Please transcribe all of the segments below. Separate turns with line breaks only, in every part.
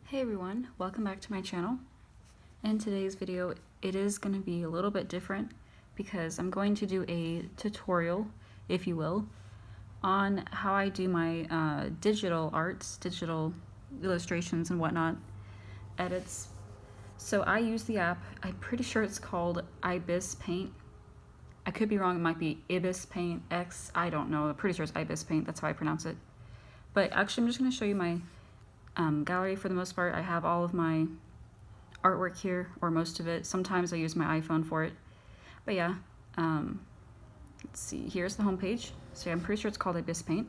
Hey everyone, welcome back to my channel. In today's video, it is going to be a little bit different because I'm going to do a tutorial, if you will, on how I do my digital arts, digital illustrations and whatnot, edits. So I use the app, I'm pretty sure it's called IbisPaint. I could be wrong, it might be IbisPaint X, I don't know, I'm pretty sure it's IbisPaint, that's how I pronounce it. But actually I'm just going to show you my gallery for the most part. I have all of my artwork here, or most of it. Sometimes I use my iPhone for it. But yeah, let's see, here's the home page. So yeah, I'm pretty sure it's called IbisPaint.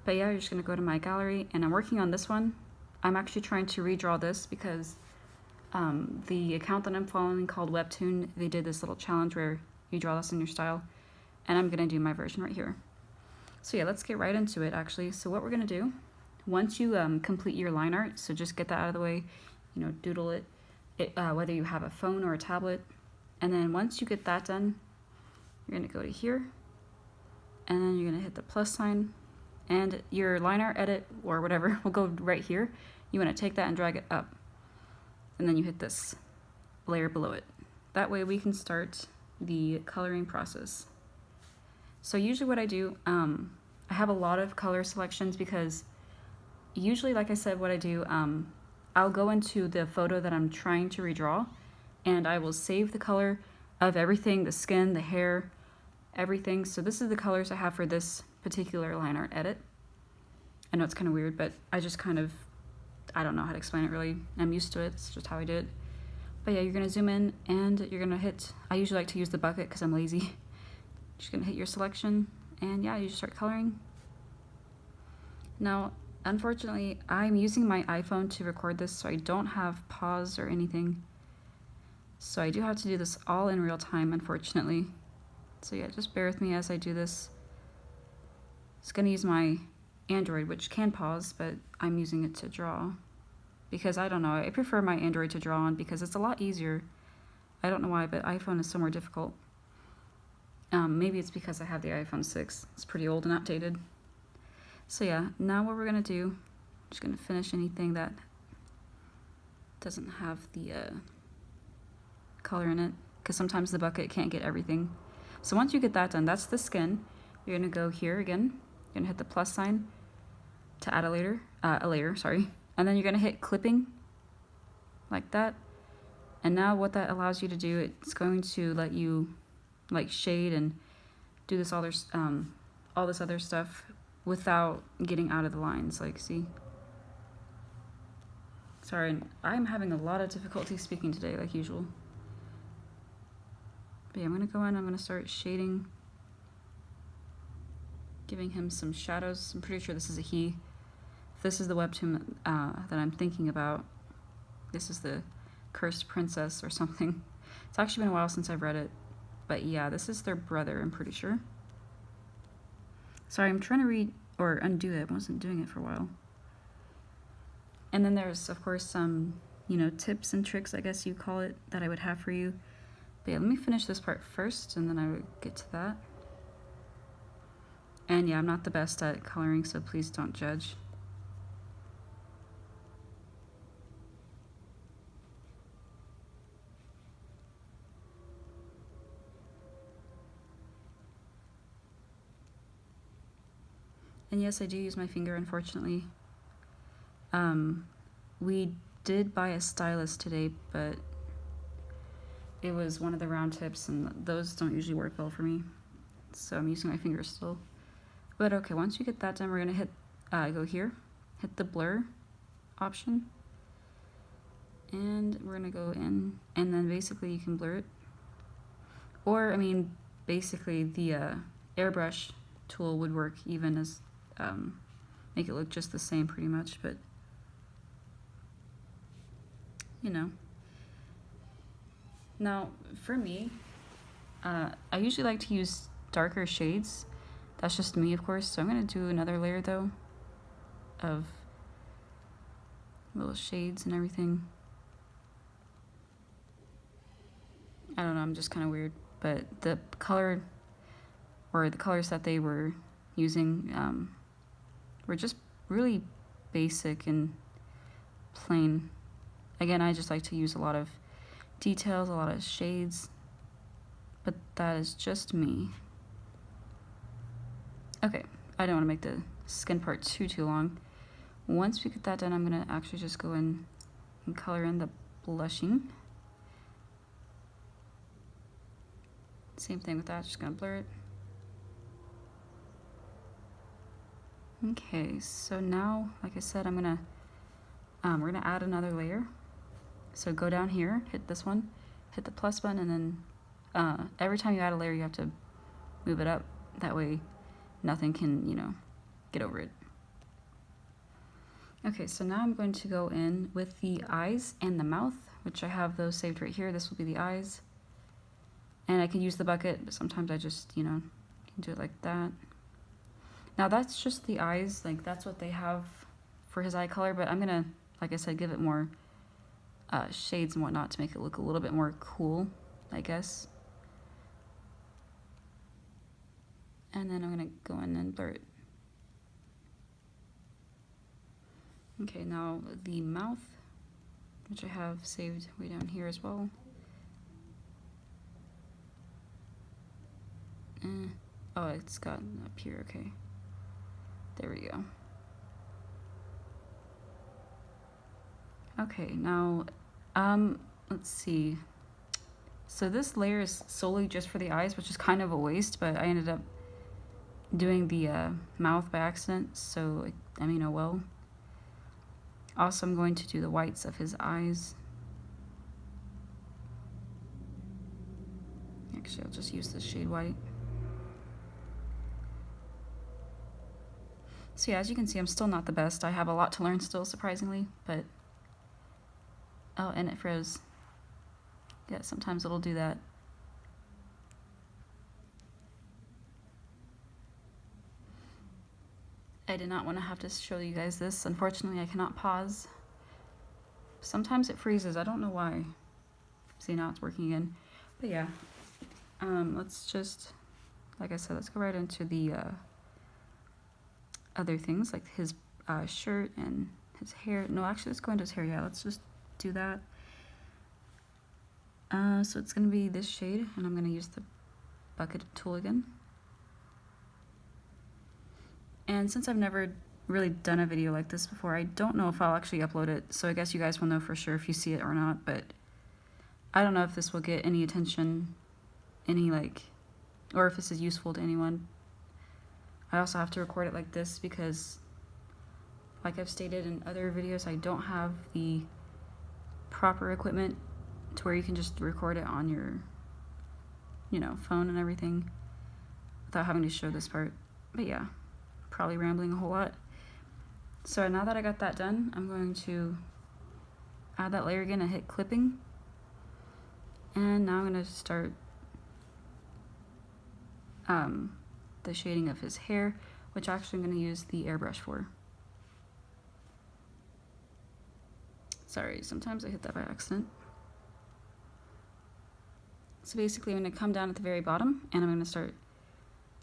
But yeah, you're just gonna go to my gallery, and I'm working on this one. I'm actually trying to redraw this because the account that I'm following called Webtoon, they did this little challenge where you draw this in your style, and I'm gonna do my version right here. So yeah, let's get right into it actually. So what we're gonna do, once you complete your line art, so just get that out of the way, doodle it, whether you have a phone or a tablet. And then once you get that done, you're going to go to here, and then you're going to hit the plus sign, and your line art edit, or whatever, will go right here. You want to take that and drag it up, and then you hit this layer below it. That way we can start the coloring process. So usually what I do, I have a lot of color selections because usually, like I said, what I do, I'll go into the photo that I'm trying to redraw, and I will save the color of everything, the skin, the hair, everything. So this is the colors I have for this particular line art edit. I know it's kind of weird, but I just I don't know how to explain it really. I'm used to it, it's just how I do it. But yeah, you're gonna zoom in, and you're gonna hit, I usually like to use the bucket because I'm lazy. Just gonna hit your selection, and yeah, you just start coloring. Now, unfortunately, I'm using my iPhone to record this, so I don't have pause or anything. So I do have to do this all in real time, unfortunately. So yeah, just bear with me as I do this. It's gonna use my Android, which can pause, but I'm using it to draw. Because I don't know, I prefer my Android to draw on because it's a lot easier. I don't know why, but iPhone is so more difficult. Maybe it's because I have the iPhone 6. It's pretty old and outdated. So yeah, now what we're gonna do, I'm just gonna finish anything that doesn't have the color in it, because sometimes the bucket can't get everything. So once you get that done, that's the skin. You're gonna go here again. You're gonna hit the plus sign to add a layer, and then you're gonna hit clipping, like that. And now what that allows you to do, it's going to let you like shade and do this all this other stuff without getting out of the lines, like, see? Sorry, I'm having a lot of difficulty speaking today, like usual. But yeah, I'm gonna go in, I'm gonna start shading, giving him some shadows. I'm pretty sure this is a he. If this is the webtoon that I'm thinking about, this is the Cursed Princess or something. It's actually been a while since I've read it, but yeah, this is their brother, I'm pretty sure. Sorry, I'm trying to read or undo it. I wasn't doing it for a while. And then there's, of course, some, tips and tricks, I guess you call it, that I would have for you. But yeah, let me finish this part first, and then I would get to that. And yeah, I'm not the best at coloring, so please don't judge. And yes, I do use my finger, unfortunately. We did buy a stylus today, but it was one of the round tips, and those don't usually work well for me. So I'm using my fingers still. But okay, once you get that done, we're gonna hit, go here, hit the blur option. And we're gonna go in, and then basically you can blur it. Or, basically the airbrush tool would work even as, make it look just the same pretty much, but Now, for me, I usually like to use darker shades. That's just me, of course, so I'm gonna do another layer though of little shades and everything. I don't know, I'm just kind of weird, but the color, or the colors that they were using, were just really basic and plain. Again, I just like to use a lot of details, a lot of shades, but that is just me. Okay, I don't want to make the skin part too long. Once we get that done, I'm gonna actually just go in and color in the blushing. Same thing with that, just gonna blur it. Okay, so now, like I said, we're gonna add another layer. So go down here, hit this one, hit the plus button, and then every time you add a layer, you have to move it up. That way, nothing can, you know, get over it. Okay, so now I'm going to go in with the eyes and the mouth, which I have those saved right here. This will be the eyes. And I can use the bucket, but sometimes I just, you know, can do it like that. Now that's just the eyes, like that's what they have for his eye color, but I'm gonna, like I said, give it more shades and whatnot to make it look a little bit more cool, I guess. And then I'm gonna go in and blur it. Okay, now the mouth, which I have saved way down here as well. Oh, it's gotten up here, okay. There we go. Okay, now, let's see. So this layer is solely just for the eyes, which is kind of a waste, but I ended up doing the mouth by accident, so, I mean, oh well. Also, I'm going to do the whites of his eyes. Actually, I'll just use this shade white. So yeah, as you can see, I'm still not the best. I have a lot to learn still, surprisingly, but... Oh, and it froze. Yeah, sometimes it'll do that. I did not want to have to show you guys this. Unfortunately, I cannot pause. Sometimes it freezes. I don't know why. See, now it's working again. But yeah, let's just, like I said, let's go right into the other things, like his shirt and his hair. No, actually, let's go into his hair. Yeah, let's just do that. So it's going to be this shade, and I'm going to use the bucket tool again. And since I've never really done a video like this before, I don't know if I'll actually upload it, so I guess you guys will know for sure if you see it or not, but I don't know if this will get any attention, or if this is useful to anyone. I also have to record it like this because, like I've stated in other videos, I don't have the proper equipment to where you can just record it on your, you know, phone and everything without having to show this part. But yeah, probably rambling a whole lot. So now that I got that done, I'm going to add that layer again and hit clipping. And now I'm going to start the shading of his hair, which actually I'm going to use the airbrush for. Sorry, sometimes I hit that by accident. So basically I'm going to come down at the very bottom and I'm going to start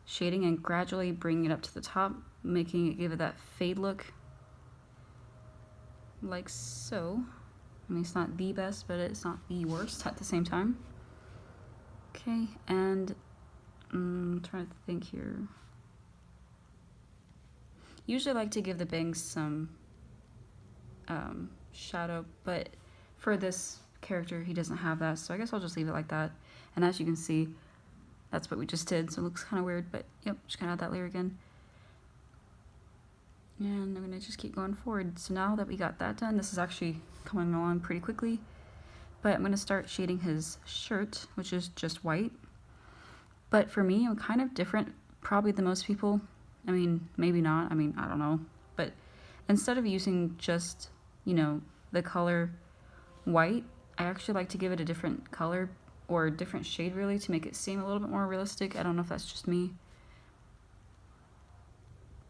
shading and gradually bringing it up to the top, making it give it that fade look, like so. I mean, it's not the best, but it's not the worst at the same time. Okay, and I'm trying to think here. Usually I like to give the bangs some shadow, but for this character he doesn't have that, so I guess I'll just leave it like that. And as you can see, that's what we just did, so it looks kind of weird, but yep, just gonna add that layer again. And I'm gonna just keep going forward. So now that we got that done, this is actually coming along pretty quickly, but I'm gonna start shading his shirt, which is just white. But for me, I'm kind of different probably than most people. I mean, maybe not, I mean, I don't know. But instead of using just, you know, the color white, I actually like to give it a different color, or a different shade really, to make it seem a little bit more realistic. I don't know if that's just me.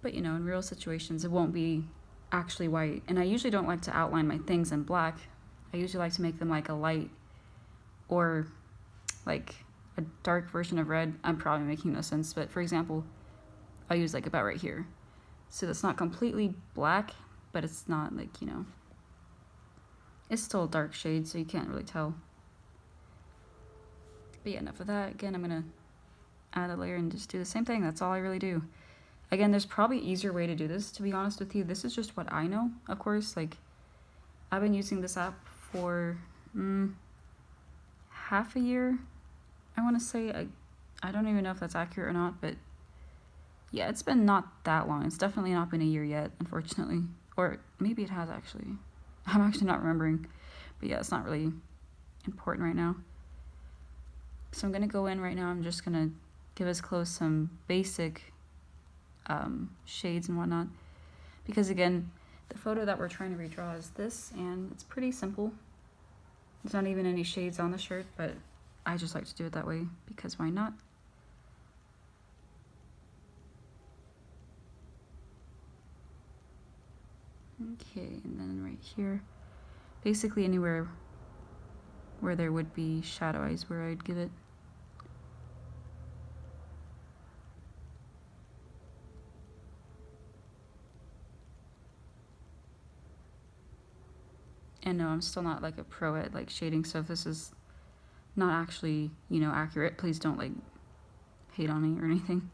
But you know, in real situations, it won't be actually white. And I usually don't like to outline my things in black. I usually like to make them like a light or like a dark version of red. I'm probably making no sense, but for example, I'll use like about right here. So that's not completely black, but it's not like, you know, It's still a dark shade, so you can't really tell. But yeah, enough of that. Again, I'm going to add a layer and just do the same thing. That's all I really do. Again, there's probably an easier way to do this, to be honest with you. This is just what I know, of course. Like, I've been using this app for half a year, I want to say. I don't even know if that's accurate or not, but yeah, it's been not that long. It's definitely not been a year yet, unfortunately. Or maybe it has, actually. I'm actually not remembering. But yeah, it's not really important right now. So I'm going to go in right now. I'm just going to give us close some basic shades and whatnot. Because again, the photo that we're trying to redraw is this, and it's pretty simple. There's not even any shades on the shirt, but I just like to do it that way because why not? Okay, and then right here, basically anywhere where there would be shadow eyes where I'd give it. And no, I'm still not like a pro at like shading, so if this is not actually, you know, accurate, please don't like hate on me or anything.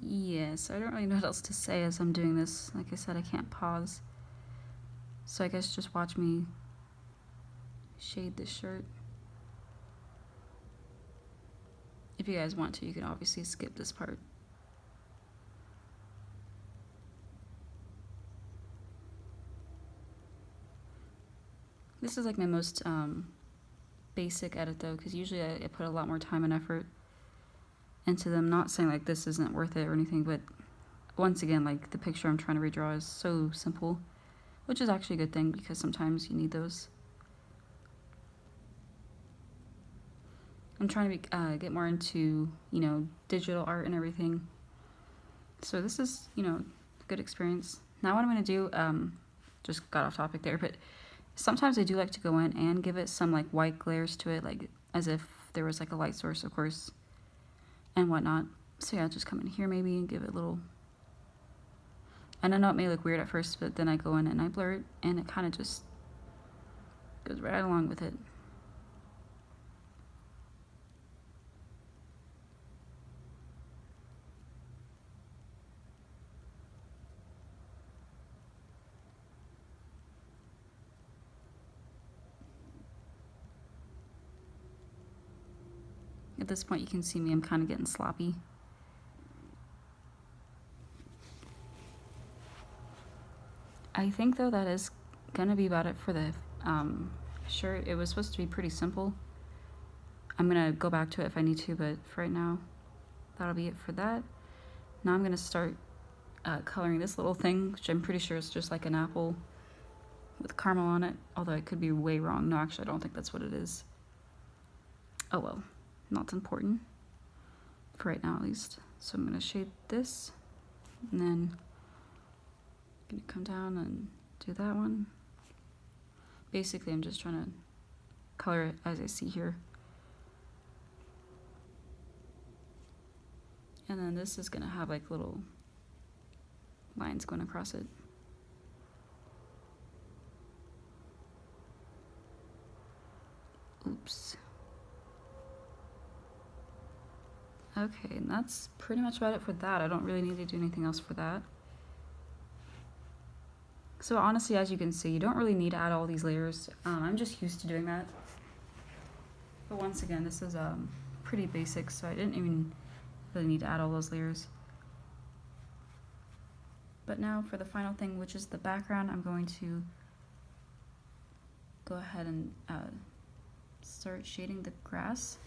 Yes, I don't really know what else to say as I'm doing this. Like I said, I can't pause. So I guess just watch me shade this shirt. If you guys want to, you can obviously skip this part. This is like my most basic edit though, because usually I put a lot more time and effort into them. Not saying like this isn't worth it or anything, but once again, like the picture I'm trying to redraw is so simple, which is actually a good thing because sometimes you need those. I'm trying to get more into, you know, digital art and everything. So this is, you know, a good experience. Now what I'm going to do, just got off topic there, but sometimes I do like to go in and give it some like white glares to it, like as if there was like a light source, of course, and whatnot. So yeah, just come in here maybe and give it a little, and I know it may look weird at first, but then I go in and I blur it and it kind of just goes right along with it. At this point you can see me, I'm kind of getting sloppy. I think though that is gonna be about it for the shirt. It was supposed to be pretty simple. I'm gonna go back to it if I need to, but for right now, that'll be it for that. Now I'm gonna start coloring this little thing, which I'm pretty sure is just like an apple with caramel on it, although I could be way wrong. No, actually, I don't think that's what it is. Oh well, not important, for right now at least. So I'm gonna shade this, and then I'm gonna come down and do that one. Basically, I'm just trying to color it as I see here. And then this is gonna have like little lines going across it. Oops. Okay, and that's pretty much about it for that. I don't really need to do anything else for that. So honestly, as you can see, you don't really need to add all these layers. I'm just used to doing that. But once again, this is pretty basic, so I didn't even really need to add all those layers. But now for the final thing, which is the background, I'm going to go ahead and start shading the grass.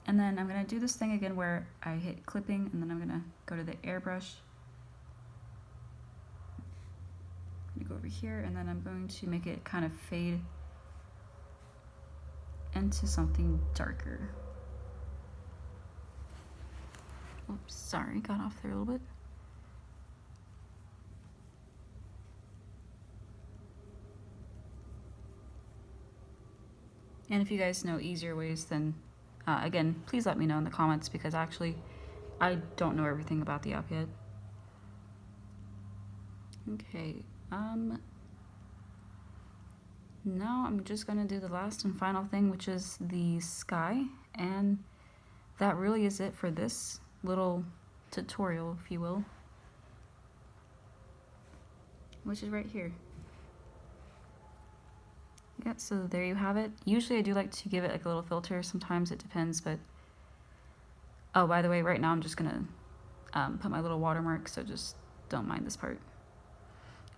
And then I'm gonna do this thing again where I hit clipping, and then I'm gonna go to the airbrush. I'm gonna go over here, and then I'm going to make it kind of fade into something darker. Oops, sorry, got off there a little bit. And if you guys know easier ways, then again, please let me know in the comments, because actually I don't know everything about the app yet. Okay, now I'm just gonna do the last and final thing, which is the sky, and that really is it for this little tutorial, if you will, which is right here. Yeah, so there you have it. Usually I do like to give it like a little filter, sometimes it depends, but oh, by the way, right now I'm just gonna put my little watermark, so just don't mind this part.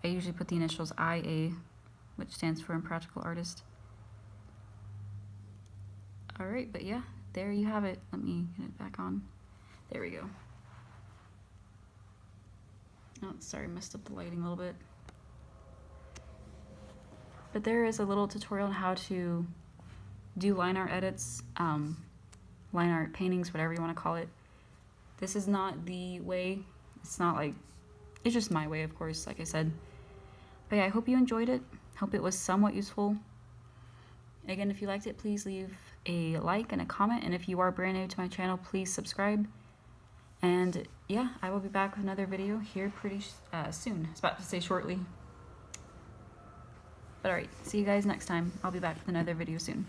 I usually put the initials IA, which stands for Impractical Artist. Alright, but yeah, there you have it. Let me get it back on. There we go. Oh, sorry, messed up the lighting a little bit. But there is a little tutorial on how to do line art edits, line art paintings, whatever you want to call it. This is not the way. It's not like, it's just my way, of course, like I said. But yeah, I hope you enjoyed it. Hope it was somewhat useful. Again, if you liked it, please leave a like and a comment. And if you are brand new to my channel, please subscribe. And yeah, I will be back with another video here pretty soon. I was about to say shortly. But alright, see you guys next time. I'll be back with another video soon.